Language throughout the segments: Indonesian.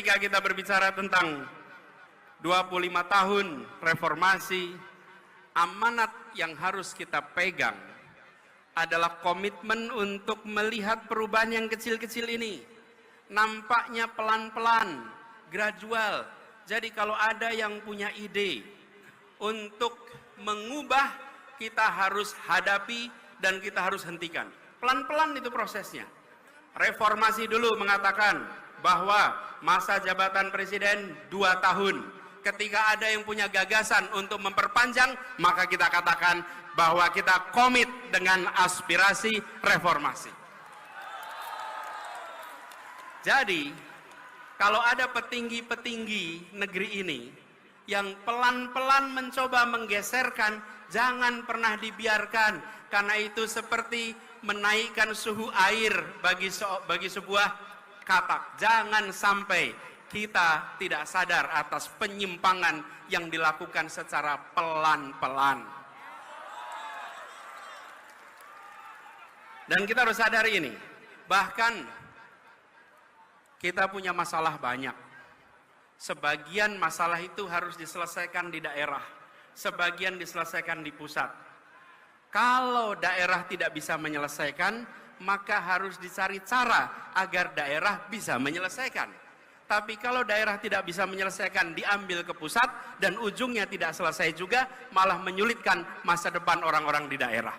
ketika kita berbicara tentang 25 tahun reformasi, amanat yang harus kita pegang adalah komitmen untuk melihat perubahan yang kecil-kecil ini. Nampaknya pelan-pelan, gradual. Jadi kalau ada yang punya ide untuk mengubah, kita harus hadapi dan kita harus hentikan. Pelan-pelan itu prosesnya. Reformasi dulu mengatakan bahwa masa jabatan presiden 2 tahun. Ketika ada yang punya gagasan untuk memperpanjang, maka kita katakan bahwa kita komit dengan aspirasi reformasi. Jadi, kalau ada petinggi-petinggi negeri ini yang pelan-pelan mencoba menggeserkan, jangan pernah dibiarkan, karena itu seperti menaikkan suhu air bagi sebuah katak. Jangan sampai kita tidak sadar atas penyimpangan yang dilakukan secara pelan-pelan. Dan kita harus sadari ini, bahkan kita punya masalah banyak. Sebagian masalah itu harus diselesaikan di daerah, sebagian diselesaikan di pusat. Kalau daerah tidak bisa menyelesaikan, maka harus dicari cara agar daerah bisa menyelesaikan. Tapi kalau daerah tidak bisa menyelesaikan, diambil ke pusat dan ujungnya tidak selesai juga, malah menyulitkan masa depan orang-orang di daerah.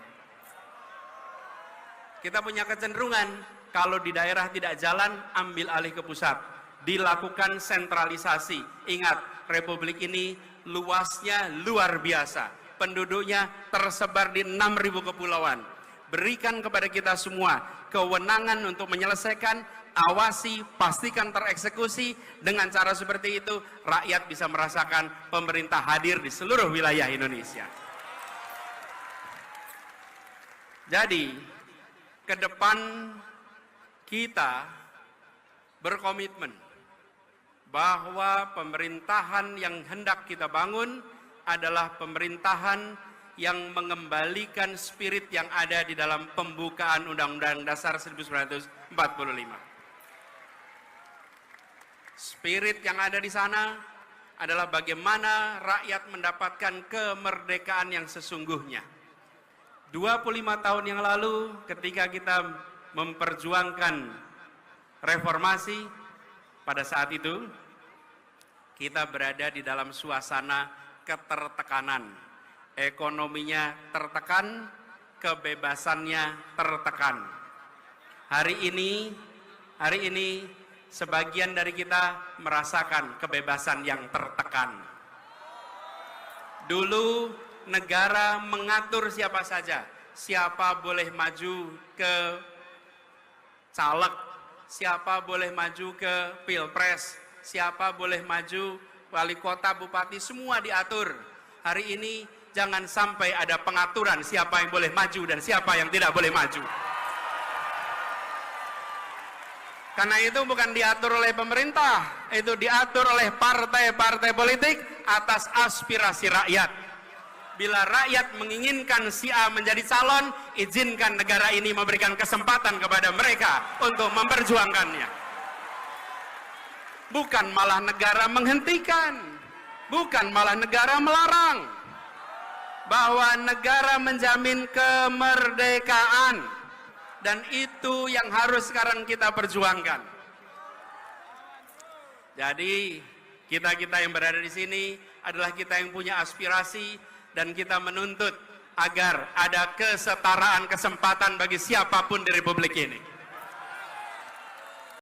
Kita punya kecenderungan, kalau di daerah tidak jalan, ambil alih ke pusat. Dilakukan sentralisasi. Ingat, Republik ini luasnya luar biasa. Penduduknya tersebar di 6.000 kepulauan. Berikan kepada kita semua kewenangan untuk menyelesaikan, awasi, pastikan tereksekusi. Dengan cara seperti itu, rakyat bisa merasakan pemerintah hadir di seluruh wilayah Indonesia. Jadi, ke depan kita berkomitmen bahwa pemerintahan yang hendak kita bangun adalah pemerintahan yang mengembalikan spirit yang ada di dalam pembukaan Undang-Undang Dasar 1945. Spirit yang ada di sana adalah bagaimana rakyat mendapatkan kemerdekaan yang sesungguhnya. 25 tahun yang lalu ketika kita memperjuangkan reformasi, pada saat itu kita berada di dalam suasana ketertekanan. Ekonominya tertekan, kebebasannya tertekan. Hari ini sebagian dari kita merasakan kebebasan yang tertekan. Dulu negara mengatur siapa saja, siapa boleh maju ke caleg, siapa boleh maju ke pilpres, siapa boleh maju wali kota, bupati, semua diatur. Hari ini jangan sampai ada pengaturan siapa yang boleh maju dan siapa yang tidak boleh maju. Karena itu bukan diatur oleh pemerintah, itu diatur oleh partai-partai politik atas aspirasi rakyat. Bila rakyat menginginkan si A menjadi calon, izinkan negara ini memberikan kesempatan kepada mereka untuk memperjuangkannya. Bukan malah negara menghentikan, bukan malah negara melarang. Bahwa negara menjamin kemerdekaan, dan itu yang harus sekarang kita perjuangkan. Jadi kita yang berada di sini adalah kita yang punya aspirasi, dan kita menuntut agar ada kesetaraan kesempatan bagi siapapun di Republik ini.